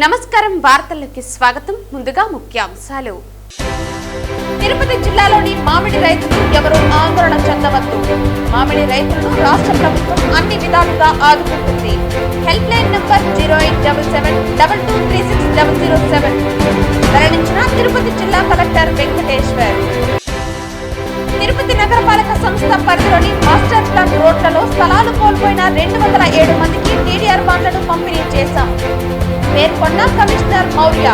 నమస్కారం వార్తల్లోకి స్వాగతం. ముందుగా ముఖ్యాంశాలు. తిరుపతి జిల్లాలోని మామిడి రైతులు ఎవరూ ఆందోళన చెందవద్దు. మామిడి రైతులను రాష్ట్ర ప్రభుత్వం అన్ని విధాలుగా ఆదుకుంటుంది. హెల్ప్ లైన్ నంబర్ 087722360007 వెల్లడించిన తిరుపతి జిల్లా కలెక్టర్ వెంకటేశ్వర్. తిరుపతి నగరపాలక సంస్థ పరిధిలోని మాస్టర్ ప్లాన్ రోడ్లలో స్థలాలు కోల్పోయిన 207 మందికి టీడీఆర్ బాండ్లను పంపిణీ చేశాం. పేర్కొన్న కమిషనర్ మౌర్య.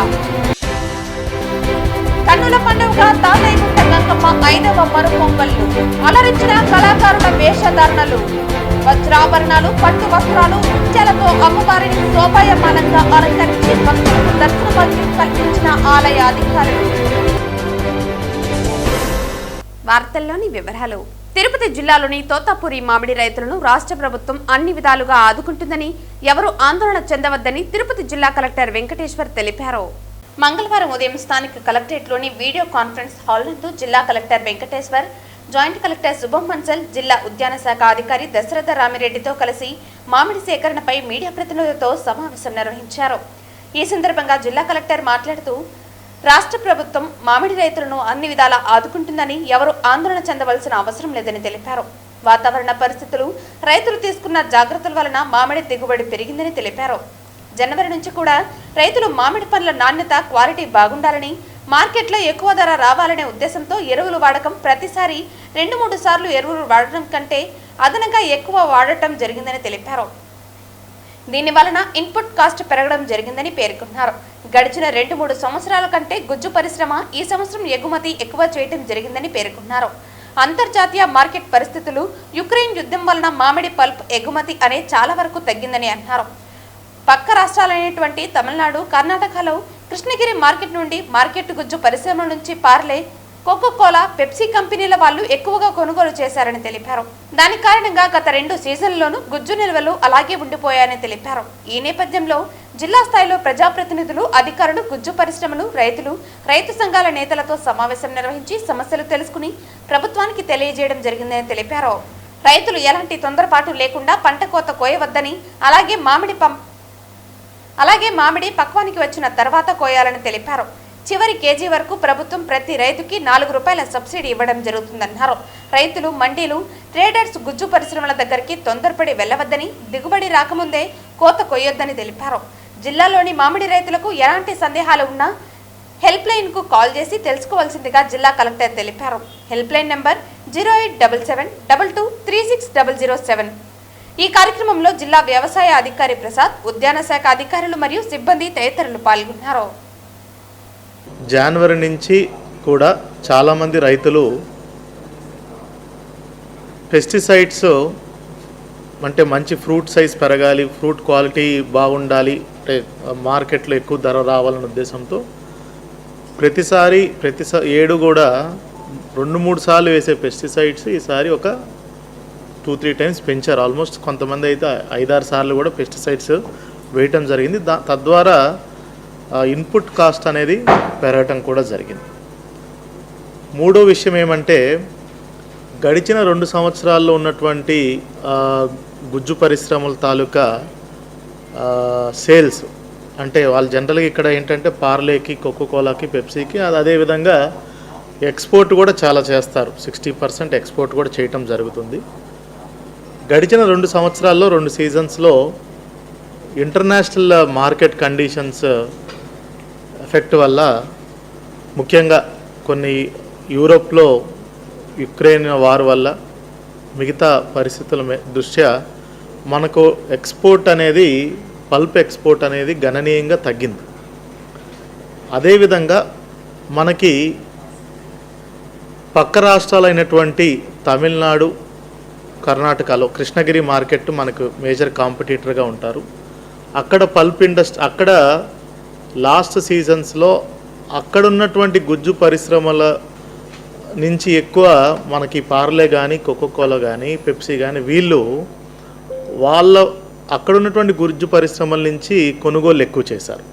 కన్నుల పండుగగా తాతయ్యగుంట గంగమ్మ 5వ మరుపొంగళ్ళు అలరించిన కళాకారుల వేషధారణలు, వజ్రాభరణాలు, పట్టు వస్త్రాలు, ముత్యాలతో అమ్మవారిని శోభాయమానంగా అలంకరించి భక్తులకు దర్శన భాగ్యం కల్పించిన ఆలయ అధికారులు. వార్తల్లోని వివరాలు. తిరుపతి జిల్లాలోని తోతాపూరి మామిడి రైతులను రాష్ట్ర ప్రభుత్వం అన్ని విధాలుగా ఆదుకుంటుందని, ఎవరూ ఆందోళన చెందవద్దని తిరుపతి జిల్లా కలెక్టర్ వెంకటేశ్వర్ తెలిపారు. మంగళవారం ఉదయం స్థానిక కలెక్టరేట్లోని వీడియో కాన్ఫరెన్స్ హాల్ నందు జిల్లా కలెక్టర్ వెంకటేశ్వర్, జాయింట్ కలెక్టర్ శుభం మన్సల్, జిల్లా ఉద్యాన శాఖ అధికారి దశరథ రామిరెడ్డితో కలిసి మామిడి సేకరణపై మీడియా ప్రతినిధులతో సమావేశం నిర్వహించారు. ఈ సందర్భంగా జిల్లా కలెక్టర్ మాట్లాడుతూ, రాష్ట్ర ప్రభుత్వం మామిడి రైతులను అన్ని విధాలా ఆదుకుంటుందని, ఎవరు ఆందోళన చెందవలసిన అవసరం లేదని తెలిపారు. వాతావరణ పరిస్థితులు, రైతులు తీసుకున్న జాగ్రత్తల వలన మామిడి దిగుబడి పెరిగిందని తెలిపారు. జనవరి నుంచి కూడా రైతులు మామిడి పండ్ల నాణ్యత, క్వాలిటీ బాగుండాలని, మార్కెట్లో ఎక్కువ ధర రావాలనే ఉద్దేశంతో ఎరువులు వాడకం ప్రతిసారి 2-3 సార్లు ఎరువులు వాడటం కంటే అదనంగా ఎక్కువ వాడటం జరిగిందని తెలిపారు. దీని వలన ఇన్పుట్ కాస్ట్ పెరగడం జరిగిందని పేర్కొన్నారు. గడిచిన 2-3 సంవత్సరాల కంటే గుజ్జు పరిశ్రమ ఈ సంవత్సరం ఎగుమతి ఎక్కువ చేయడం జరిగిందని పేర్కొన్నారు. అంతర్జాతీయ మార్కెట్ పరిస్థితులు, యుక్రెయిన్ యుద్ధం వలన మామిడి పల్ప్ ఎగుమతి అనే చాలా వరకు తగ్గిందని అన్నారు. పక్క రాష్ట్రాలైనటువంటి తమిళనాడు, కర్ణాటకలో కృష్ణగిరి మార్కెట్ నుండి మార్కెట్ గుజ్జు పరిశ్రమ నుంచి పార్లే, కోకోకోలా, పెప్సీ కంపెనీల వాళ్ళు ఎక్కువగా కొనుగోలు చేశారని తెలిపారు. దాని కారణంగా గత 2 సీజన్లలోనూ గుజ్జు నిల్వలు అలాగే ఉండిపోయాయని తెలిపారు. ఈ నేపథ్యంలో జిల్లా స్థాయిలో ప్రజాప్రతినిధులు, అధికారులు, గుజ్జు పరిశ్రమలు, రైతులు, రైతు సంఘాల నేతలతో సమావేశం నిర్వహించి సమస్యలు తెలుసుకుని ప్రభుత్వానికి తెలియజేయడం జరిగిందని తెలిపారు. రైతులు ఎలాంటి తొందరపాటు లేకుండా పంట కోత కోయవద్దని, అలాగే మామిడి పక్వానికి వచ్చిన తర్వాత కోయాలని తెలిపారు. చివరి కేజీ వరకు ప్రభుత్వం ప్రతి రైతుకి 4 రూపాయల సబ్సిడీ ఇవ్వడం జరుగుతుందన్నారు. రైతులు, మండీలు, ట్రేడర్స్ గుజ్జు పరిశ్రమల దగ్గరికి తొందరపడి వెళ్లవద్దని, దిగుబడి రాకముందే కోత కొయ్యొద్దని తెలిపారు. జిల్లాలోని మామిడి రైతులకు ఎలాంటి సందేహాలు ఉన్నా హెల్ప్ లైన్ కు కాల్ చేసి తెలుసుకోవాల్సిందిగా జిల్లా కలెక్టర్ తెలిపారు. Help line number 087722360007. ఈ కార్యక్రమంలో జిల్లా వ్యవసాయ అధికారి ప్రసాద్, ఉద్యాన శాఖ అధికారులు మరియు సిబ్బంది తదితరులు పాల్గొన్నారు. జనవరి నుంచి కూడా చాలామంది రైతులు పెస్టిసైడ్స్ అంటే మంచి ఫ్రూట్ సైజ్ పెరగాలి, ఫ్రూట్ క్వాలిటీ బాగుండాలి, అంటే మార్కెట్లో ఎక్కువ ధర రావాలనే ఉద్దేశంతో ప్రతి ఏడు కూడా 2-3 సార్లు వేసే పెస్టిసైడ్స్ ఈసారి ఒక 2-3 టైమ్స్ పెంచారు. ఆల్మోస్ట్ కొంతమంది అయితే 5-6 సార్లు కూడా పెస్టిసైడ్స్ వేయటం జరిగింది. తద్వారా ఇన్పుట్ కాస్ట్ అనేది పెరగటం కూడా జరిగింది. మూడో విషయం ఏమంటే, గడిచిన 2 సంవత్సరాల్లో ఉన్నటువంటి గుజ్జు పరిశ్రమల తాలూకా సేల్స్, అంటే వాళ్ళు జనరల్గా ఇక్కడ ఏంటంటే పార్లేకి, కోకోకోలాకి, పెప్సీకి, అదేవిధంగా ఎక్స్పోర్ట్ కూడా చాలా చేస్తారు. 60% ఎక్స్పోర్ట్ కూడా చేయటం జరుగుతుంది. గడిచిన 2 సంవత్సరాల్లో 2 సీజన్స్లో ఇంటర్నేషనల్ మార్కెట్ కండిషన్స్ ఎఫెక్ట్ వల్ల, ముఖ్యంగా కొన్ని యూరోప్లో యుక్రెయిన్ వార్ వల్ల, మిగతా పరిస్థితుల దృష్ట్యా మనకు ఎక్స్పోర్ట్ అనేది, పల్ప్ ఎక్స్పోర్ట్ అనేది గణనీయంగా తగ్గింది. అదేవిధంగా మనకి పక్క రాష్ట్రాలైనటువంటి తమిళనాడు, కర్ణాటకలో కృష్ణగిరి మార్కెట్ మనకు మేజర్ కాంపిటీటర్గా ఉంటారు. అక్కడ పల్ప్ ఇండస్ట్రీ, అక్కడ లాస్ట్ సీజన్స్లో అక్కడ ఉన్నటువంటి గుజ్జు పరిశ్రమల నుంచి ఎక్కువ మనకి పార్లే కానీ, కోకోకోలా కానీ, పెప్సీ కానీ వీళ్ళు అక్కడ ఉన్నటువంటి గుజ్జు పరిశ్రమల నుంచి కొనుగోలు ఎక్కువ చేశారు.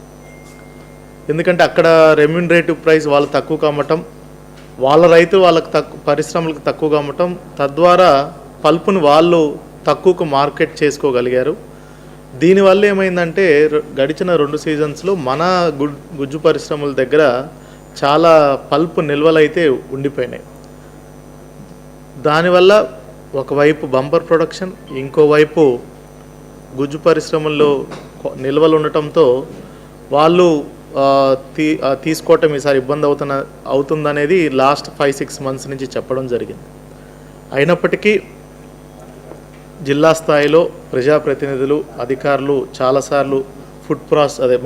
ఎందుకంటే అక్కడ రెమ్యూనరేటివ్ ప్రైస్ వాళ్ళు తక్కువగా అమ్మటం, వాళ్ళ రైతులు వాళ్ళకి పరిశ్రమలకు తక్కువగా అమ్మటం, తద్వారా పల్పును వాళ్ళు తక్కువకు మార్కెట్ చేసుకోగలిగారు. దీనివల్ల ఏమైందంటే గడిచిన 2 సీజన్స్లో మన గుజ్జు పరిశ్రమల దగ్గర చాలా పల్ప్ నిల్వలైతే ఉండిపోయినాయి. దానివల్ల ఒకవైపు బంపర్ ప్రొడక్షన్, ఇంకోవైపు గుజ్జు పరిశ్రమల్లో నిల్వలు ఉండటంతో వాళ్ళు తీసుకోవటం ఈసారి ఇబ్బంది అవుతుందనేది లాస్ట్ 5-6 మంత్స్ నుంచి చెప్పడం జరిగింది. అయినప్పటికీ జిల్లా స్థాయిలో ప్రజాప్రతినిధులు, అధికారులు చాలాసార్లు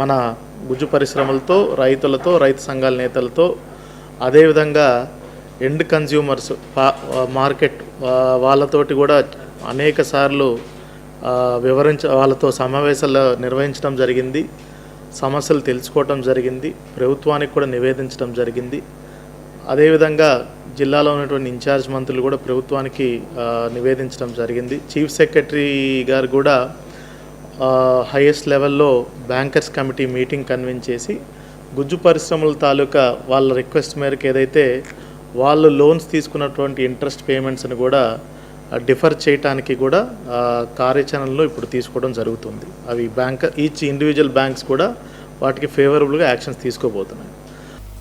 మన గుజ్జు పరిశ్రమలతో, రైతులతో, రైతు సంఘాల నేతలతో, అదేవిధంగా ఎండ్ కన్జ్యూమర్స్ మార్కెట్ వాళ్ళతోటి కూడా అనేక సార్లు వాళ్ళతో సమావేశాలు నిర్వహించడం జరిగింది. సమస్యలు తెలుసుకోవటం జరిగింది. ప్రభుత్వానికి కూడా నివేదించడం జరిగింది. అదేవిధంగా జిల్లాలో ఉన్నటువంటి ఇన్ఛార్జ్ మంత్రులు కూడా ప్రభుత్వానికి నివేదించడం జరిగింది. చీఫ్ సెక్రటరీ గారు కూడా హైయెస్ట్ లెవెల్లో బ్యాంకర్స్ కమిటీ మీటింగ్ కన్వీన్ చేసి గుజ్జు పరిశ్రమల తాలూకా వాళ్ళ రిక్వెస్ట్ మేరకు ఏదైతే వాళ్ళు లోన్స్ తీసుకున్నటువంటి ఇంట్రెస్ట్ పేమెంట్స్ని కూడా డిఫర్ చేయడానికి కూడా కార్యాచరణలో ఇప్పుడు తీసుకోవడం జరుగుతుంది. అవి ఈచ్ ఇండివిజువల్ బ్యాంక్స్ కూడా వాటికి ఫేవరబుల్గా యాక్షన్స్ తీసుకోబోతున్నాయి.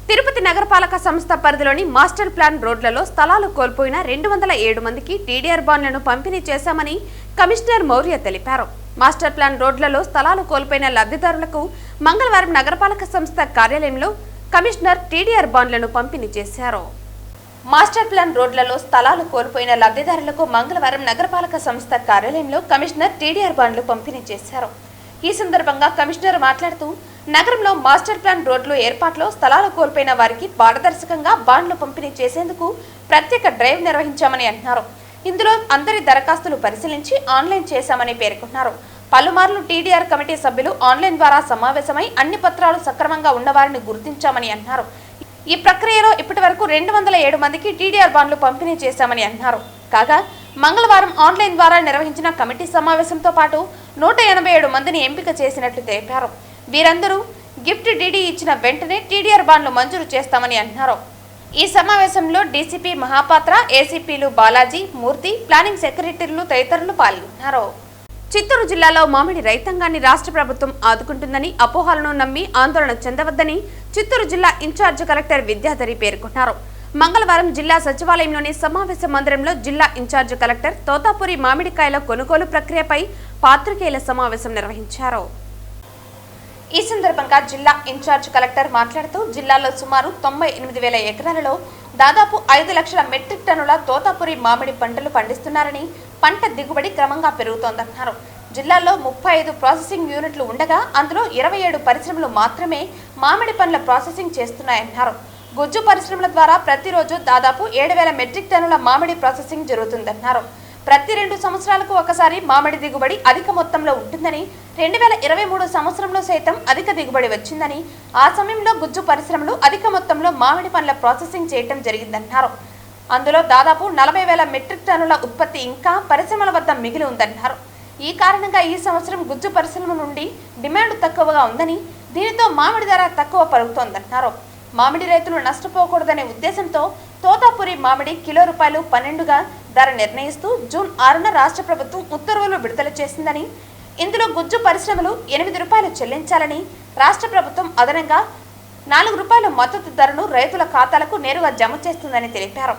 తిరుపతి నగరపాలక సంస్థ పరిధిలోని మాస్టర్ ప్లాన్ రోడ్లలో స్థలాలు కోల్పోయిన 207 మందికి టీడీఆర్ బాండ్లను పంపిణీ చేశామని కమిషనర్ మౌర్య తెలిపారు. మాస్టర్ ప్లాన్ రోడ్లలో స్థలాలు కోల్పోయిన లబ్ధిదారులకు మంగళవారం నగరపాలక సంస్థ కార్యాలయంలో కమిషనర్ టీడీఆర్ బాండ్లను పంపిణీ చేశారు. మాస్టర్ ప్లాన్ రోడ్లలో స్థలాలు కోల్పోయిన లబ్ధిదారులకు మంగళవారం నగరపాలక సంస్థ కార్యాలయంలో కమిషనర్ టీడీఆర్ బాండ్లు పంపిణీ చేశారు. ఈ సందర్భంగా కమిషనర్ మాట్లాడుతూ నగరంలో మాస్టర్ ప్లాన్ రోడ్లు ఏర్పాట్లో స్థలాలు కోల్పోయిన వారికి పారదర్శకంగా బాండ్లు పంపిణీ చేసేందుకు ప్రత్యేక డ్రైవ్ నిర్వహించామని అన్నారు. ఇందులో అందరి దరఖాస్తులు పరిశీలించి ఆన్లైన్ చేశామని పేర్కొన్నారు. పలుమార్లు టీడీఆర్ కమిటీ సభ్యులు ఆన్లైన్ ద్వారా సమావేశమై అన్ని పత్రాలు సక్రమంగా ఉన్నవారిని గుర్తించామని అన్నారు. ఈ ప్రక్రియలో ఇప్పటి వరకు 207 మందికి టీడీఆర్ బాండ్లు పంపిణీ చేశామని అన్నారు. కాగా మంగళవారం ఆన్లైన్ ద్వారా నిర్వహించిన కమిటీ సమావేశంతో పాటు 187 మందిని ఎంపిక చేసినట్లు తెలిపారు. వీరందరూ గిఫ్ట్ డీడీ ఇచ్చిన వెంటనే టీడీఆర్ బాండ్లు మంజూరు చేస్తామని అన్నారు. ఈ సమావేశంలో డీసీపీ మహాపాత్ర, ఏసీపీలు బాలాజీ, మూర్తి, ప్లానింగ్ సెక్రటరీలు తదితరులు పాల్గొన్నారు. చిత్తూరు జిల్లాలో మామిడి రైతాంగాన్ని రాష్ట్ర ప్రభుత్వం ఆదుకుంటుందని అపోహలను నమ్మి ఆందోళన చెందవద్దని చిత్తూరు జిల్లా ఇన్ఛార్జ్ కలెక్టర్ విద్యాధరి పేర్కొన్నారు. మంగళవారం జిల్లా సచివాలయంలోని సమావేశ మందిరంలో జిల్లా ఇన్ఛార్జ్ కలెక్టర్ తోతాపురి మామిడికాయల కొనుగోలు ప్రక్రియపై పాత్రికేయుల సమావేశం నిర్వహించారు. ఈ సందర్భంగా జిల్లా ఇన్ఛార్జ్ కలెక్టర్ మాట్లాడుతూ జిల్లాలో సుమారు 98,000 ఎకరాలలో దాదాపు 5 లక్షల మెట్రిక్ టన్నుల తోతాపురి మామిడి పంటలు పండిస్తున్నారని, పంట దిగుబడి క్రమంగా పెరుగుతోందన్నారు. జిల్లాలో 35 ప్రాసెసింగ్ యూనిట్లు ఉండగా అందులో 27 పరిశ్రమలు మాత్రమే మామిడి పండ్ల ప్రాసెసింగ్ చేస్తున్నాయన్నారు. గుజ్జు పరిశ్రమల ద్వారా ప్రతిరోజు దాదాపు 7,000 మెట్రిక్ టన్నుల మామిడి ప్రాసెసింగ్ జరుగుతుందన్నారు. ప్రతి 2 సంవత్సరాలకు ఒకసారి మామిడి దిగుబడి అధిక మొత్తంలో ఉంటుందని, 2023 సంవత్సరంలో సైతం అధిక దిగుబడి వచ్చిందని, ఆ సమయంలో గుజ్జు పరిశ్రమలు అధిక మొత్తంలో మామిడి పండ్ల ప్రాసెసింగ్ చేయడం జరిగిందన్నారు. అందులో దాదాపు 40,000 మెట్రిక్ టన్నుల ఉత్పత్తి ఇంకా పరిశ్రమల వద్ద మిగిలి ఉందన్నారు. ఈ కారణంగా ఈ సంవత్సరం గుజ్జు పరిశ్రమ నుండి డిమాండ్ తక్కువగా ఉందని, దీనితో మామిడి ధర తక్కువ పలుకుతోందన్నారు. మామిడి రైతులు నష్టపోకూడదనే ఉద్దేశంతో తోతాపురి మామిడి కిలో రూపాయలు 12గా ధర నిర్ణయిస్తూ జూన్ 6న రాష్ట్ర ప్రభుత్వం ఉత్తర్వులు విడుదల చేసిందని, ఇందులో గుజ్జు పరిశ్రమలు 8 రూపాయలు చెల్లించాలని, రాష్ట్ర ప్రభుత్వం అదనంగా 4 రూపాయల మద్దతు ధరను రైతుల ఖాతాలకు నేరుగా జమ చేస్తుందని తెలిపారు.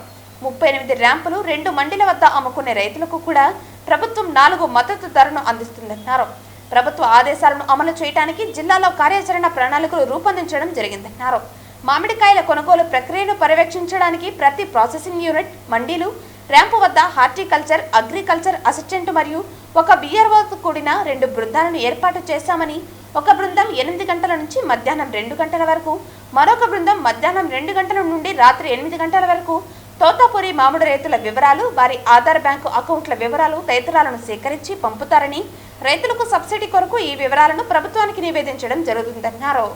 38 ర్యాంపులు 2 మండీల వద్ద అమ్ముకునే రైతులకు కూడా ప్రభుత్వం 4 మద్దతు ధరను అందిస్తుందన్నారు. ప్రభుత్వ ఆదేశాలను అమలు చేయడానికి జిల్లాలో కార్యాచరణ ప్రణాళికలు రూపొందించడం జరిగిందన్నారు. మామిడికాయల కొనుగోలు ప్రక్రియను పర్యవేక్షించడానికి ప్రతి ప్రాసెసింగ్ యూనిట్, మండీలు, ర్యాంపు వద్ద హార్టికల్చర్, అగ్రికల్చర్ అసిస్టెంట్ మరియు ఒక BROతో కూడిన 2 బృందాలను ఏర్పాటు చేశామని, ఒక బృందం 8 గంటల నుంచి మధ్యాహ్నం 2 గంటల వరకు, మరొక బృందం మధ్యాహ్నం 2 గంటల నుండి రాత్రి 8 గంటల వరకు తోతాపురి మామిడి రైతుల వివరాలు, వారి ఆధార్ బ్యాంకు అకౌంట్ల వివరాలు తదితరాలను సేకరించి పంపుతారని, రైతులకు సబ్సిడీ కొరకు ఈ వివరాలను ప్రభుత్వానికి నివేదించడం జరుగుతుందన్నారు.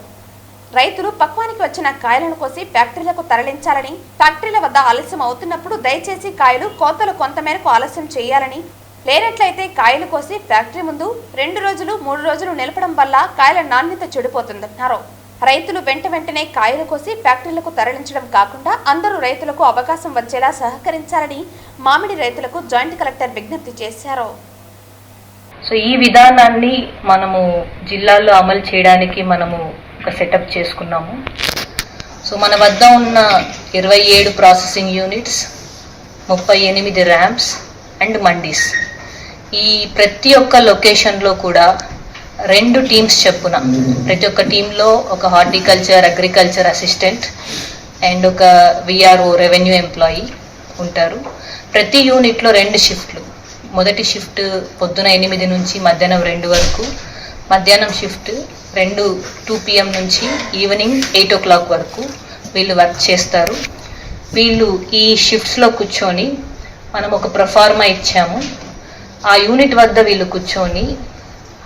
రైతులు పక్వానికి వచ్చిన కాయలను కోసి ఫ్యాక్టరీలకు తరలించాలని, ఫ్యాక్టరీల వద్ద ఆలస్యం అవుతున్నప్పుడు దయచేసి కాయలు కోతలు కొంతమేరకు ఆలస్యం చేయాలని, లేనట్లయితే కాయలు కోసి ఫ్యాక్టరీ ముందు 2 రోజులు 3 రోజులు నిలపడం వల్ల కాయల నాణ్యత చెడిపోతుందన్నారు. రైతులు వెంటనే కాయలు కోసి ఫ్యాక్టరీలకు తరలించడం కాకుండా అందరూ రైతులకు అవకాశం వచ్చేలా సహకరించాలని మామిడి రైతులకు జాయింట్ కలెక్టర్ విజ్ఞప్తి చేశారు. సో ఈ విధానాన్ని మనము జిల్లాల్లో అమలు చేయడానికి మనము ఒక సెటప్ చేసుకున్నాము. సో మన వద్ద ఉన్న 27 processing units, 38 ramps and mandis, ఈ ప్రతి ఒక్క లొకేషన్లో కూడా 2 టీమ్స్ చెప్పున, ప్రతి ఒక్క టీంలో ఒక హార్టికల్చర్, అగ్రికల్చర్ అసిస్టెంట్ అండ్ ఒక విఆర్ఓ రెవెన్యూ ఎంప్లాయీ ఉంటారు. ప్రతి యూనిట్లో 2 షిఫ్ట్లు. మొదటి షిఫ్ట్ పొద్దున 8 నుంచి మధ్యాహ్నం 2 వరకు, మధ్యాహ్నం షిఫ్ట్ 2 PM నుంచి ఈవినింగ్ 8 o'clock వరకు వీళ్ళు వర్క్ చేస్తారు. వీళ్ళు ఈ షిఫ్ట్స్లో కూర్చొని మనం ఒక ప్రొఫార్మా ఇచ్చాము. ఆ యూనిట్ వద్ద వీళ్ళు కూర్చొని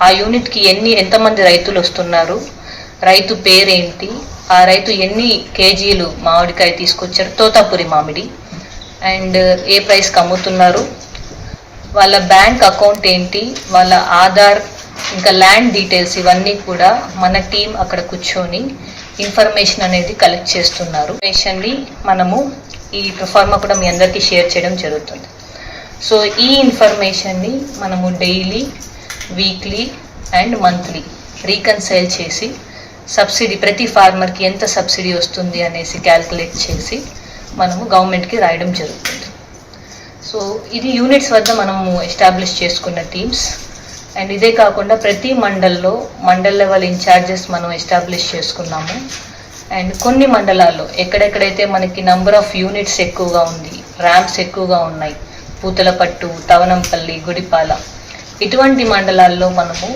ఆ యూనిట్కి ఎంతమంది రైతులు వస్తున్నారు, రైతు పేరేంటి, ఆ రైతు ఎన్ని కేజీలు మామిడికాయ తీసుకొచ్చారు, తోతాపురి మామిడి, అండ్ ఏ ప్రైస్కి అమ్ముతున్నారు, వాళ్ళ బ్యాంక్ అకౌంట్ ఏంటి, వాళ్ళ ఆధార్, ఇంకా ల్యాండ్ డీటెయిల్స్, ఇవన్నీ కూడా మన టీం అక్కడ కూర్చొని ఇన్ఫర్మేషన్ అనేది కలెక్ట్ చేస్తున్నారు. ఇన్ఫర్మేషన్ని మనము ఈ ప్రొఫార్మా కూడా మీ అందరికీ షేర్ చేయడం జరుగుతుంది. సో ఈ ఇన్ఫర్మేషన్ని మనము daily, weekly and monthly reconcile చేసి సబ్సిడీ, ప్రతి ఫార్మర్కి ఎంత సబ్సిడీ వస్తుంది అనేసి క్యాల్కులేట్ చేసి మనము గవర్నమెంట్కి రాయడం జరుగుతుంది. సో ఇది యూనిట్స్ వద్ద మనము ఎస్టాబ్లిష్ చేసుకున్న టీమ్స్. అండ్ ఇదే కాకుండా ప్రతి మండల్ లెవెల్ ఇన్ఛార్జెస్ మనం ఎస్టాబ్లిష్ చేసుకున్నాము. అండ్ కొన్ని మండలాల్లో ఎక్కడెక్కడైతే మనకి నంబర్ ఆఫ్ యూనిట్స్ ఎక్కువగా ఉంది, ర్యాంప్స్ ఎక్కువగా ఉన్నాయి, పూతలపట్టు, తవనంపల్లి, గుడిపాల, ఇటువంటి మండలాల్లో మనము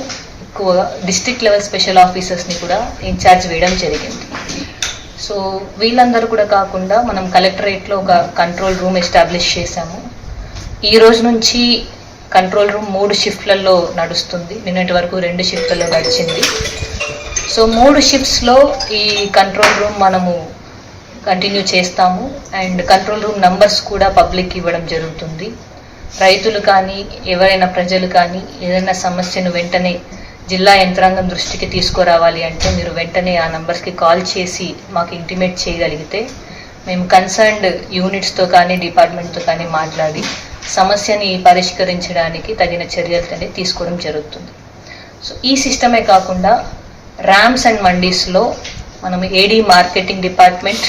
ఎక్కువగా డిస్ట్రిక్ట్ లెవెల్ స్పెషల్ ఆఫీసర్స్ని కూడా ఇన్ఛార్జ్ వేయడం జరిగింది. సో వీళ్ళందరూ కూడా కాకుండా మనం కలెక్టరేట్లో ఒక కంట్రోల్ రూమ్ ఎస్టాబ్లిష్ చేశాము. ఈ రోజు నుంచి కంట్రోల్ రూమ్ 3 షిఫ్ట్లలో నడుస్తుంది. నిన్నటి వరకు 2 షిఫ్ట్లలో నడిచింది. సో 3 షిఫ్ట్స్లో ఈ కంట్రోల్ రూమ్ మనము కంటిన్యూ చేస్తాము. అండ్ కంట్రోల్ రూమ్ నంబర్స్ కూడా పబ్లిక్ ఇవ్వడం జరుగుతుంది. రైతులు కానీ, ఎవరైనా ప్రజలు కానీ ఏదైనా సమస్యను వెంటనే జిల్లా యంత్రాంగం దృష్టికి తీసుకురావాలి అంటే మీరు వెంటనే ఆ నంబర్స్కి కాల్ చేసి మాకు ఇంటిమేట్ చేయగలిగితే మేము కన్సర్న్డ్ యూనిట్స్తో కానీ, డిపార్ట్మెంట్తో కానీ మాట్లాడి సమస్యని పరిష్కరించడానికి తగిన చర్యలు తీసుకోవడం జరుగుతుంది. సో ఈ సిస్టమే కాకుండా ర్యాంప్స్ అండ్ మండీస్లో మనం AD marketing department,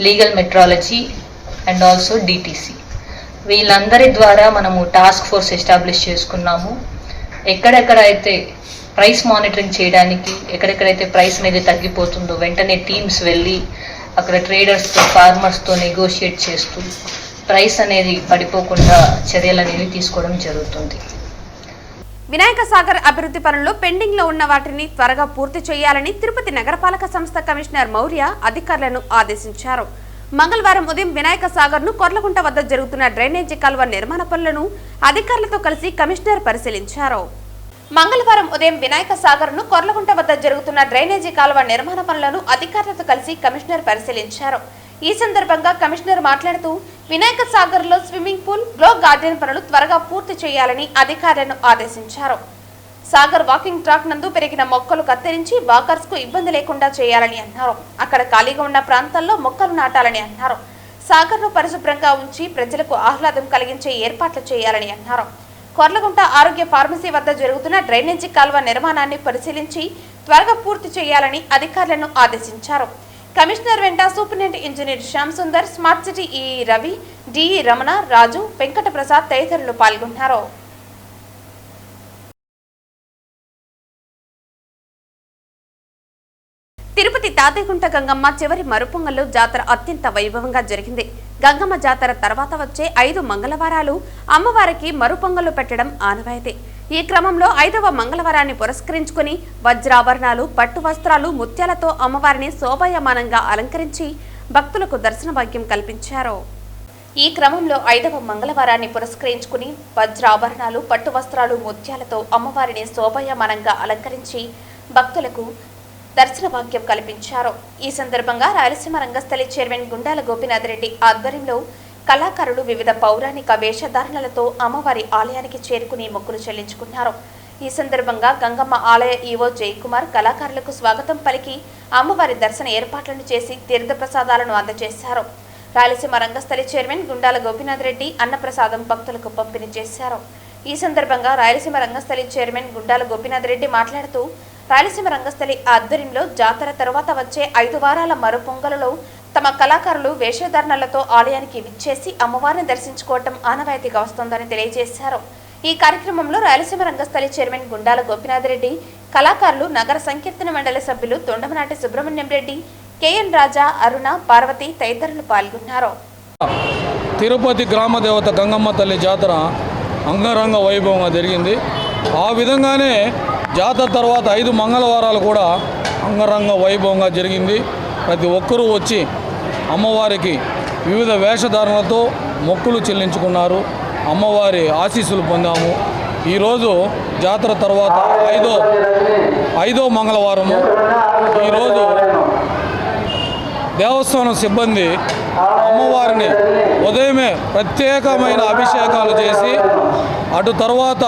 legal metrology and also DTC, వీళ్ళందరి ద్వారా మనము టాస్క్ ఫోర్స్ ఎస్టాబ్లిష్ చేసుకున్నాము. ఎక్కడెక్కడైతే ప్రైస్ మానిటరింగ్ చేయడానికి, ఎక్కడెక్కడైతే ప్రైస్ అనేది తగ్గిపోతుందో వెంటనే టీమ్స్ వెళ్ళి అక్కడ ట్రేడర్స్తో, ఫార్మర్స్తో నెగోషియేట్ చేస్తూ ప్రైస్ అనేది పడిపోకుండా చర్యలు అనేవి తీసుకోవడం జరుగుతుంది. వినాయక సాగర్ అభివృద్ధి పనుల్లో పెండింగ్ లో ఉన్న వాటిని త్వరగా పూర్తి చేయాలని తిరుపతి నగరపాలక సంస్థ కమిషనర్ మౌర్య అధికారులను ఆదేశించారు. మంగళవారం ఉదయం వినాయక సాగర్ ను కొర్లగుంట వద్ద జరుగుతున్న డ్రైనేజీ కాల్వ నిర్మాణ పనులను అధికారులతో కలిసి కమిషనర్ పరిశీలించారు. మంగళవారం ఉదయం వినాయక సాగర్ ను కొర్లగుంట వద్ద జరుగుతున్న డ్రైనేజీ కాల్వ నిర్మాణ పనులను అధికారులతో కలిసి కమిషనర్ పరిశీలించారు. ఈ సందర్భంగా కమిషనర్ మాట్లాడుతూ వినాయక సాగర్ లో స్విమ్మింగ్ పూల్, గ్లో గార్డెన్ పనులు త్వరగా పూర్తి చేయాలని అధికారులను ఆదేశించారు. సాగర్ వాకింగ్ ట్రాక్ నందు పెరిగిన మొక్కలు కత్తిరించి వాకర్స్ కు ఇబ్బంది లేకుండా చేయాలని అన్నారు. అక్కడ ఖాళీగా ఉన్న ప్రాంతాల్లో మొక్కలు నాటాలని అన్నారు. సాగర్ ను పరిశుభ్రంగా ఉంచి ప్రజలకు ఆహ్లాదం కలిగించే ఏర్పాట్లు చేయాలని అన్నారు. కొర్లగుంట ఆరోగ్య ఫార్మసీ వద్ద జరుగుతున్న డ్రైనేజీ కాల్వ నిర్మాణాన్ని పరిశీలించి త్వరగా పూర్తి చేయాలని అధికారులను ఆదేశించారు. కమిషనర్ వెంట superintendent engineer Shyam Sundar, smart city ఈ రవి, డిఈ రమణ, రాజు, వెంకట ప్రసాద్ తదితరులు పాల్గొన్నారు. తిరుపతి తాతయ్యగుంట గంగమ్మ చివరి మరుపొంగల్లో జాతర అత్యంత వైభవంగా జరిగింది. గంగమ్మ జాతర తర్వాత వచ్చే 5 మంగళవారాలు అమ్మవారికి మరుపొంగలు పెట్టడం ఆనవాయితీ. ఈ క్రమంలో 5వ మంగళవారాన్ని పురస్కరించుకుని వజ్రాభరణాలు, పట్టు వస్త్రాలు, ముత్యాలతో అమ్మవారిని శోభాయమానంగా అలంకరించి భక్తులకు దర్శన భాగ్యం కల్పించారు. ఈ క్రమంలో 5వ మంగళవారాన్ని పురస్కరించుకుని వజ్రాభరణాలు, పట్టు వస్త్రాలు, ముత్యాలతో అమ్మవారిని శోభాయమానంగా అలంకరించి భక్తులకు దర్శన భాగ్యం కల్పించారు. ఈ సందర్భంగా రాయలసీమ రంగస్థలి చైర్మన్ గుండాల గోపీనాథ్ రెడ్డి ఆధ్వర్యంలో కళాకారులు వివిధ పౌరాణిక వేషధారణలతో అమ్మవారి ఆలయానికి చేరుకుని మొక్కులు చెల్లించుకున్నారు. ఈ సందర్భంగా గంగమ్మ ఆలయ ఈవో జయకుమార్ కళాకారులకు స్వాగతం పలికి అమ్మవారి దర్శన ఏర్పాట్లను చేసి తీర్థప్రసాదాలను అందజేశారు. రాయలసీమ రంగస్థలి చైర్మన్ గుండాల గోపీనాథ్ రెడ్డి అన్నప్రసాదం భక్తులకు పంపిణీ చేశారు. ఈ సందర్భంగా రాయలసీమ రంగస్థలి చైర్మన్ గుండాల గోపీనాథ్ రెడ్డి మాట్లాడుతూ రాయలసీమ రంగస్థలి ఆధ్వర్యంలో జాతర తర్వాత వచ్చే 5 వారాల మరో పొంగలలో తమ కళాకారులు వేషధారణలతో ఆలయానికి విచ్చేసి అమ్మవారిని దర్శించుకోవటం ఆనవాయితీగా వస్తోందని తెలియజేశారు. ఈ కార్యక్రమంలో రాయలసీమ రంగస్థలి చైర్మన్ గుండాల గోపీనాథ్ రెడ్డి, కళాకారులు, నగర సంకీర్తన మండలి సభ్యులు తొండమనాటి సుబ్రహ్మణ్యం రెడ్డి, కేఎన్ రాజా, అరుణ, పార్వతి తదితరులు పాల్గొన్నారు. తిరుపతి గ్రామ దేవత గంగమ్మ తల్లి జాతర అంగరంగ వైభవంగా జరిగింది. ఆ విధంగానే జాతర తర్వాత 5 మంగళవారాలు కూడా అంగరంగ వైభవంగా జరిగింది. ప్రతి ఒక్కరూ వచ్చి అమ్మవారికి వివిధ వేషధారణలతో మొక్కులు చెల్లించుకున్నారు. అమ్మవారి ఆశీస్సులు పొందాము. ఈరోజు జాతర తర్వాత ఐదో మంగళవారము. ఈరోజు దేవస్థానం సిబ్బంది అమ్మవారిని ఉదయమే ప్రత్యేకమైన అభిషేకాలు చేసి అటు తర్వాత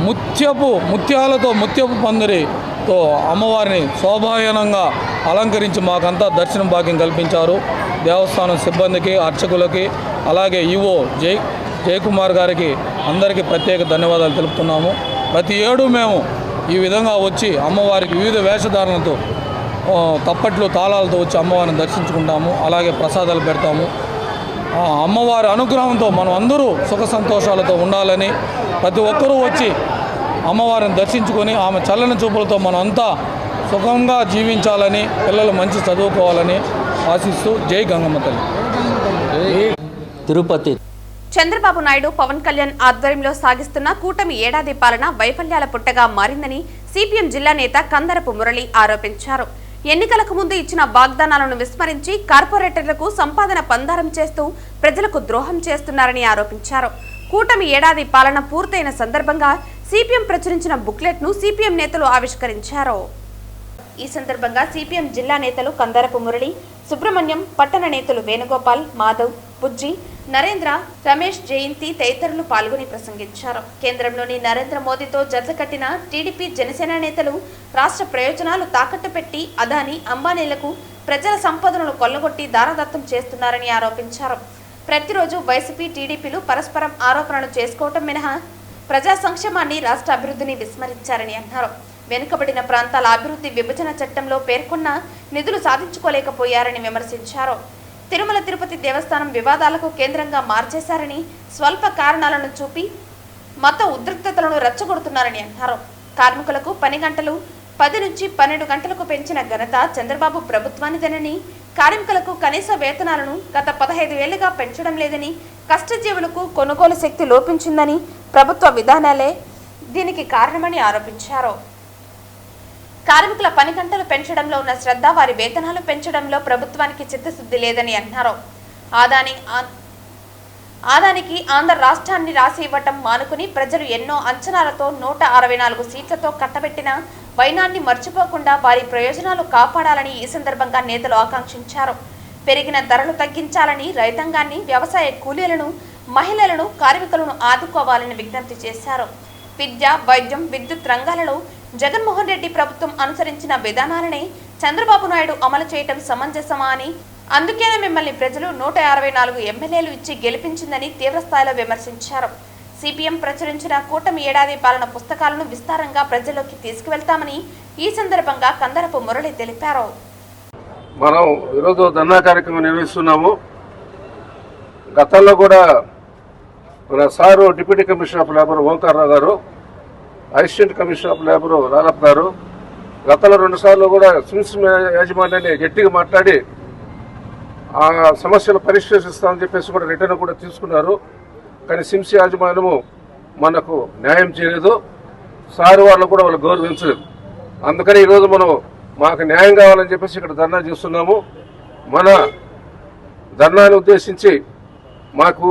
ముత్యపు పందిరితో అమ్మవారిని శోభాయనంగా అలంకరించి మాకంతా దర్శనం భాగ్యం కల్పించారు. దేవస్థానం సిబ్బందికి, అర్చకులకి, అలాగే ఈవో జయకుమార్ గారికి అందరికీ ప్రత్యేక ధన్యవాదాలు తెలుపుతున్నాము. ప్రతి ఏడు మేము ఈ విధంగా వచ్చి అమ్మవారికి వివిధ వేషధారణలతో తప్పట్లు తాళాలతో వచ్చి అమ్మవారిని దర్శించుకుంటాము. అలాగే ప్రసాదాలు పెడతాము. అమ్మవారి అనుగ్రహంతో మనం అందరూ సుఖ సంతోషాలతో ఉండాలని, ప్రతి ఒక్కరూ వచ్చి అమ్మవారిని దర్శించుకొని ఆమె చల్లని చూపులతో మనం అంతా సుఖంగా జీవించాలని, పిల్లలు మంచి చదువుకోవాలని ఆశిస్తూ జై గంగమ్మ తల్లి. తిరుపతి చంద్రబాబు నాయుడు, పవన్ కళ్యాణ్ ఆధ్వర్యంలో సాగిస్తున్న కూటమి ఏడాది పాలన వైఫల్యాల పుట్టగా మారిందని సిపిఎం జిల్లా నేత కందరపు మురళి ఆరోపించారు. ఎన్నికలకు ముందు ఇచ్చిన వాగ్దానాలను విస్మరించి కార్పొరేటర్లకు సంపాదన పందారం చేస్తూ ప్రజలకు ద్రోహం చేస్తున్నారని ఆరోపించారు. కూటమి ఏడాది పాలన పూర్తయిన సందర్భంగా సిపిఎం ప్రచురించిన బుక్లెట్ ను సిపిఎం నేతలు ఆవిష్కరించారు. ఈ సందర్భంగా సిపిఎం జిల్లా నేతలు కందరపు మురళి, సుబ్రహ్మణ్యం, పట్టణ నేతలు వేణుగోపాల్, మాధవ్, బుజ్జి, నరేంద్ర, రమేష్, జయంతి తదితరులు పాల్గొని ప్రసంగించారు. కేంద్రంలోని నరేంద్ర మోదీతో జతకట్టిన టీడీపీ, జనసేన నేతలు రాష్ట్ర ప్రయోజనాలు తాకట్టు పెట్టి అదానీ, అంబానీలకు ప్రజల సంపదను కొల్లగొట్టి దారదత్తం చేస్తున్నారని ఆరోపించారు. ప్రతిరోజు వైసీపీ, టీడీపీలు పరస్పరం ఆరోపణలు చేసుకోవటం మినహా ప్రజా సంక్షేమాన్ని, రాష్ట్ర అభివృద్ధిని విస్మరించారని అన్నారు. వెనుకబడిన ప్రాంతాల అభివృద్ధి విభజన చట్టంలో పేర్కొన్న నిధులు సాధించుకోలేకపోయారని విమర్శించారు. తిరుమల తిరుపతి దేవస్థానం వివాదాలకు కేంద్రంగా మార్చేశారని, స్వల్ప కారణాలను చూపి మత ఉద్రిక్తతలను రెచ్చగొడుతున్నారని అన్నారు. కార్మికులకు పని గంటలు 10 నుంచి 12 గంటలకు పెంచిన ఘనత చంద్రబాబు ప్రభుత్వానిదేనని, కార్మికులకు కనీస వేతనాలను గత 15 ఏళ్లుగా పెంచడం లేదని, కష్టజీవులకు కొనుగోలు శక్తి లోపించిందని, ప్రభుత్వ విధానాలే దీనికి కారణమని ఆరోపించారు. కార్మికుల పని గంటలు పెంచడంలో ఉన్న శ్రద్ధ, వారి వేతనాలు పెంచడంలో ప్రభుత్వానికి చిత్తశుద్ధి లేదని అన్నారు. ఆదానికి ఆంధ్ర రాష్ట్రాన్ని రాసి ఇవ్వటం మానుకుని ప్రజలు ఎన్నో అంచనాలతో 164 సీట్లతో కట్టబెట్టిన వైనాన్ని మర్చిపోకుండా వారి ప్రయోజనాలు కాపాడాలని ఈ సందర్భంగా నేతలు ఆకాంక్షించారు. పెరిగిన ధరలు తగ్గించాలని, రైతాంగాన్ని, వ్యవసాయ కూలీలను, మహిళలను, కార్మికులను ఆదుకోవాలని విజ్ఞప్తి చేశారు. విద్య, వైద్యం, విద్యుత్ రంగాలలో జగన్మోహన్ రెడ్డి ప్రభుత్వం అనుసరించిన విధానాలనే చంద్రబాబు నాయుడు అమలు చేయటం సమంజసమా అని, అందుకేనే మిమ్మల్ని ప్రజలు 164 ఎమ్మెల్యేలు ఇచ్చి గెలిపించిందని తీవ్రస్థాయిలో విమర్శించారు. సిపిఎం ప్రచురించిన కూటమి ఏడాది పాలన పుస్తకాలను విస్తారంగా ప్రజల్లోకి తీసుకువెళ్తామని ఈ సందర్భంగా కందరపు మురళి తెలిపారు. మనం ఈరోజు ధర్నా కార్యక్రమం నిర్వహిస్తున్నాము. గతంలో కూడా మన sir deputy commissioner of labour Omkar Rao గారు, అసిస్టెంట్ కమిషనర్ ఆఫ్ లేబర్ రాలప్ గారు గతంలో 2 సార్లు కూడా సిమ్స్ యాజమాన్యాన్ని గట్టిగా మాట్లాడి ఆ సమస్యలు పరిష్కరిస్తామని చెప్పేసి కూడా రిటర్న్ కూడా తీసుకున్నారు. కానీ సిమ్స్ యాజమాన్యము మనకు న్యాయం చేయలేదు. సారు వాళ్ళు కూడా వాళ్ళు గౌరవించలేదు. అందుకని ఈరోజు మనం మాకు న్యాయం కావాలని చెప్పేసి ఇక్కడ ధర్నా చేస్తున్నాము. మన ధర్నాన్ని ఉద్దేశించి మాకు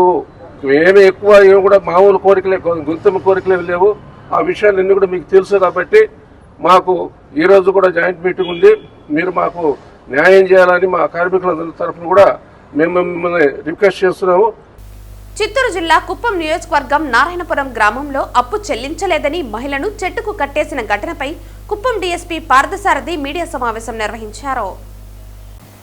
ఏమి ఎక్కువ ఏమి కూడా మామూలు కోరికలే, గుంతమ కోరికలే లేవు. ఆ విషయాలన్నీ కూడా మీకు తెలుసు కాబట్టి మాకు ఈరోజు కూడా జాయింట్ మీటింగ్ ఉంది. మీరు మాకు న్యాయం చేయాలని మా కార్మికులందరి తరఫున కూడా మేము మిమ్మల్ని రిక్వెస్ట్ చేస్తున్నాము. చిత్తూరు జిల్లా కుప్పం నియోజకవర్గం నారాయణపురం గ్రామంలో అప్పు చెల్లించలేదని మహిళను చెట్టుకు కట్టేసిన ఘటనపై కుప్పం డీఎస్పీ పార్థసారథి మీడియా సమావేశం నిర్వహించారు.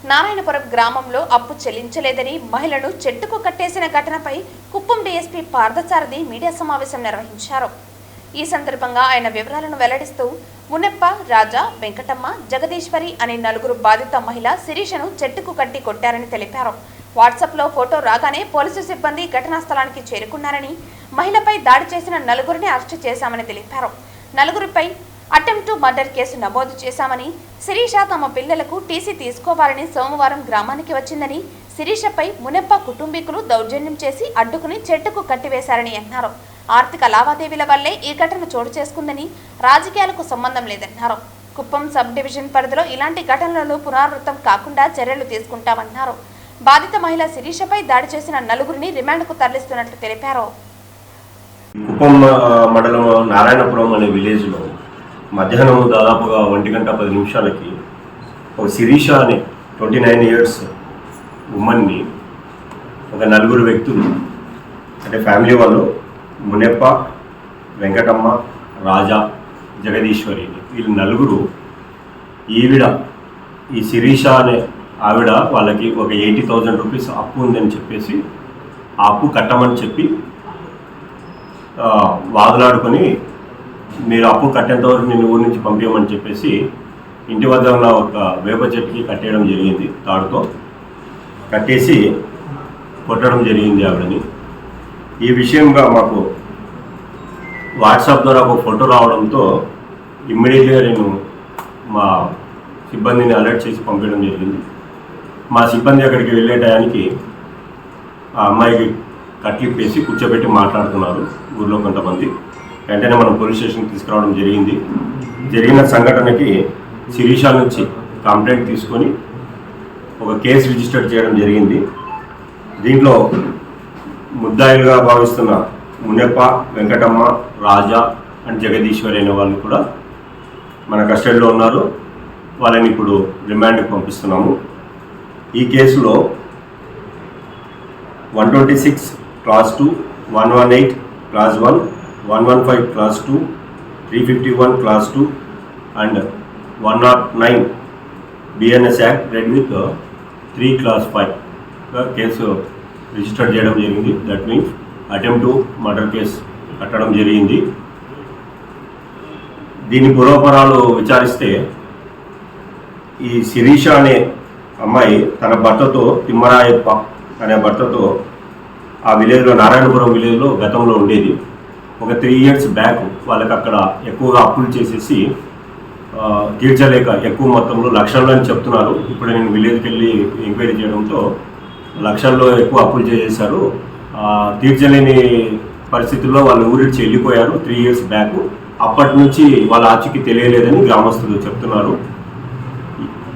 నారాయణపురం గ్రామంలో అప్పు చెల్లించలేదని మహిళను చెట్టుకు కట్టేసిన ఘటనపై కుప్పం డీఎస్పీ పార్థసారథి మీడియా సమావేశం నిర్వహించారు. ఈ సందర్భంగా ఆయన వివరాలను వెల్లడిస్తూ మునెప్ప, రాజా, వెంకటమ్మ, జగదీశ్వరి అనే నలుగురు బాధిత మహిళ శిరీషను చెట్టుకు కట్టి కొట్టారని తెలిపారు. వాట్సాప్లో ఫోటో రాగానే పోలీసు సిబ్బంది ఘటనా స్థలానికి చేరుకున్నారని, మహిళపై దాడి చేసిన నలుగురిని అరెస్టు చేశామని తెలిపారు. నలుగురిపై అటెంప్ట్ మర్డర్ కేసు నమోదు చేశామని, శిరీష తమ పిల్లలకు టీసీ తీసుకోవాలని సోమవారం గ్రామానికి వచ్చిందని, శిరీషపై మునెప్ప కుటుంబీకులు దౌర్జన్యం చేసి అడ్డుకుని చెట్టుకు కట్టివేశారని అన్నారు. ఆర్థిక లావాదేవీల వల్లే ఈ ఘటన చోటు చేసుకుందని, రాజకీయాలకు సంబంధం లేదన్నారు. కుప్పం సబ్ డివిజన్ పరిధిలో ఇలాంటి ఘటనలను పునరావృతం కాకుండా చర్యలు తీసుకుంటామన్నారు. బాధిత మహిళ శిరీషపై దాడి చేసిన నలుగురిని రిమాండ్కు తరలిస్తున్నట్లు తెలిపారు. కుప్పం మండలం నారాయణపురం అనే విలేజ్లో మధ్యాహ్నం దాదాపుగా 1:10 ఒక శిరీష అనే 29 ఇయర్స్ ఉమ్మన్ని ఒక నలుగురు వ్యక్తులు, అంటే ఫ్యామిలీ వాళ్ళు, మునెప్ప, వెంకటమ్మ, రాజా, జగదీశ్వరి, వీళ్ళు నలుగురు ఈ శిరీష అనే ఆవిడ వాళ్ళకి ఒక 80,000 రూపీస్ అప్పు ఉందని చెప్పేసి ఆ అప్పు కట్టమని చెప్పి వాదులాడుకొని మీరు అప్పు కట్టేంత వరకు నేను ఊరి నుంచి పంపించమని చెప్పేసి ఇంటి వద్ద ఉన్న ఒక వేప చెట్టుకి కట్టేయడం జరిగింది. తాడుతో కట్టేసి కొట్టడం జరిగింది ఆవిడని. ఈ విషయంగా మాకు వాట్సాప్ ద్వారా ఒక ఫోటో రావడంతో ఇమ్మీడియట్గా నేను మా సిబ్బందిని అలర్ట్ చేసి పంపించడం జరిగింది. మా సిబ్బంది అక్కడికి వెళ్ళే టయానికి ఆ అమ్మాయికి కట్లిప్పేసి కూర్చోబెట్టి మాట్లాడుతున్నారు ఊళ్ళో కొంతమంది. వెంటనే మనం పోలీస్ స్టేషన్కి తీసుకురావడం జరిగింది. జరిగిన సంఘటనకి శిరీష నుంచి కంప్లైంట్ తీసుకొని ఒక కేసు రిజిస్టర్ చేయడం జరిగింది. దీంట్లో ముద్దాయిలుగా భావిస్తున్న మునెప్ప, వెంకటమ్మ, రాజా అండ్ జగదీశ్వరి అనే వాళ్ళు కూడా మన కస్టడీలో ఉన్నారు. వాళ్ళని ఇప్పుడు రిమాండ్కి పంపిస్తున్నాము. ఈ కేసులో 126 class 2, 118 class 1, 115 class 2, 351 class 2 and 109 BNS act red with 3 class 5 case register చేయడం జరిగింది. That means attempt to murder case కట్టడం జరిగింది. దీని పూర్వపరాలు విచారిస్తే ఈ శిరీష అనే అమ్మాయి తన భర్తతో, తిమ్మరాయప్ప అనే భర్తతో ఆ విలేజ్లో, నారాయణపురం విలేజ్లో గతంలో ఉండేది. ఒక 3 ఇయర్స్ బ్యాక్ వాళ్ళకి అక్కడ ఎక్కువగా అప్పులు చేసేసి తీర్చలేక ఎక్కువ మొత్తంలో లక్షల్లో అని చెప్తున్నారు. ఇప్పుడు నేను విలేజ్కి వెళ్ళి ఎంక్వైరీ చేయడంతో లక్షల్లో ఎక్కువ అప్పులు చేసేసారు. తీర్చలేని పరిస్థితుల్లో వాళ్ళు ఊరిడ్చి వెళ్ళిపోయారు 3 ఇయర్స్ బ్యాక్. అప్పటి నుంచి వాళ్ళ ఆచూకీ తెలియలేదని గ్రామస్తులు చెప్తున్నారు.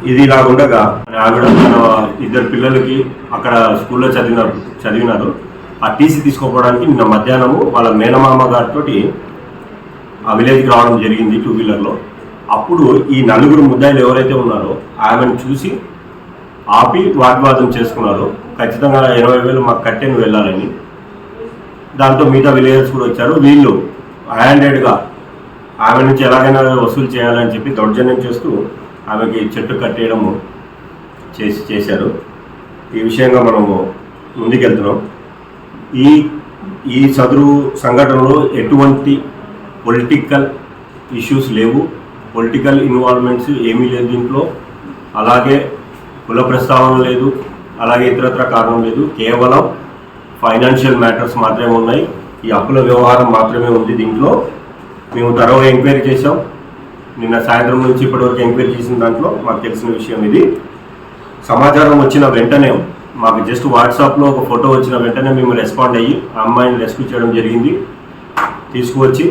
ఇది ఇలాగుండగా ఆవిడ తన 2 పిల్లలకి అక్కడ స్కూల్లో చదివినారు. ఆ టీసీ తీసుకోవడానికి నిన్న మధ్యాహ్నము వాళ్ళ మేనమామ గారితో ఆ విలేజ్కి రావడం జరిగింది 2 వీలర్లో. అప్పుడు ఈ నలుగురు ముద్దాయిలు ఎవరైతే ఉన్నారో ఆమెను చూసి ఆపి వాగ్వాదం చేసుకున్నారు. ఖచ్చితంగా 80,000 మాకు కట్టే నువ్వు వెళ్ళాలని. దాంతో మిగతా విలేజర్స్ కూడా వచ్చారు. వీళ్ళు హ్యాండెడ్గా ఆమె నుంచి ఎలాగైనా వసూలు చేయాలని చెప్పి దౌర్జన్యం చేస్తూ ఆమెకి చెట్టు కట్టేయడము చేశారు. ఈ విషయంగా మనము ముందుకెళ్తున్నాం. ఈ సదరు సంఘటనలో ఎటువంటి పొలిటికల్ ఇష్యూస్ లేవు, పొలిటికల్ ఇన్వాల్వ్మెంట్స్ ఏమీ లేదు దీంట్లో. అలాగే కుల ప్రస్తావన లేదు, అలాగే ఇతరత్ర కారణం లేదు. కేవలం ఫైనాన్షియల్ మ్యాటర్స్ మాత్రమే ఉన్నాయి. ఈ అప్పుల వ్యవహారం మాత్రమే ఉంది దీంట్లో. మేము తరవ ఎంక్వైరీ చేసాం. నిన్న సాయంత్రం నుంచి ఇప్పటివరకు ఎంక్వైరీ చేసిన దాంట్లో మాకు తెలిసిన విషయం ఇది. సమాచారం వచ్చిన వెంటనే, మాకు జస్ట్ వాట్సాప్లో ఒక ఫోటో వచ్చిన వెంటనే మేము రెస్పాండ్ అయ్యి ఆ అమ్మాయిని రెస్క్యూ చేయడం జరిగింది. తీసుకువచ్చి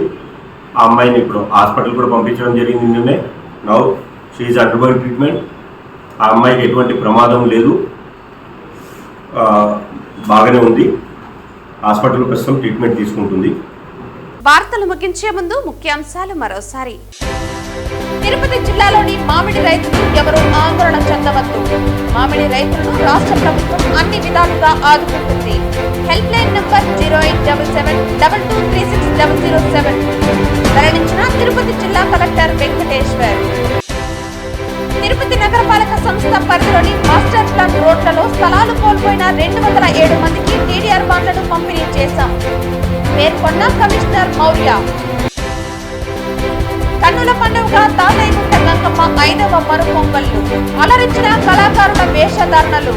ఆ అమ్మాయిని ఇప్పుడు హాస్పిటల్ కూడా పంపించడం జరిగింది నిన్నే. Now she is undergoing treatment. ఆ అమ్మాయికి ఎటువంటి ప్రమాదం లేదు, బాగానే ఉంది. హాస్పిటల్ ప్రస్తుతం ట్రీట్మెంట్ తీసుకుంటుంది. వార్తలు ముగించే ముందు ముఖ్యాంశాలు మరోసారి. తిరుపతి జిల్లాలోని మామిడి రైతులు ఎవరూ ఆందోళన చెందవద్దు. మామిడి రైతులను రాష్ట్ర ప్రభుత్వం అన్ని విధాలుగా ఆదుకుంటుంది. హెల్ప్ లైన్ నంబర్ 0877223607 వెల్లడించిన తిరుపతి జిల్లా కలెక్టర్ వెంకటేశ్వర్. తిరుపతి నగరపాలక సంస్థ పరిధిలోని మాస్టర్ ప్లాన్ రోడ్లలో స్థలాలు కోల్పోయిన 207 మందికి టీడీఆర్ బాండ్లను పంపిణీ చేశాం పేర్కొన్న కమిషనర్ మౌర్య. కన్నుల పండుగగా తాతయ్యగుంట గంగమ్మ 5వ మరు పొంగళ్లు అలరించిన కళాకారుల వేషధారణలు,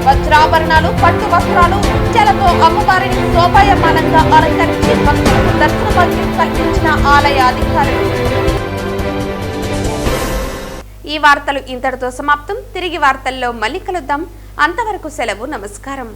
వజ్రాభరణాలు, పట్టు వస్త్రాలు, నృత్యాలతో అమ్మవారిని శోభాయమానంగా అలంకరించి భక్తులకు దర్శన భాగ్యం కల్పించిన ఆలయ అధికారులు. ఈ వార్తలు ఇంతటితో సమాప్తం. తిరిగి వార్తల్లో మళ్ళీ కలుద్దాం. అంతవరకు సెలవు. నమస్కారం.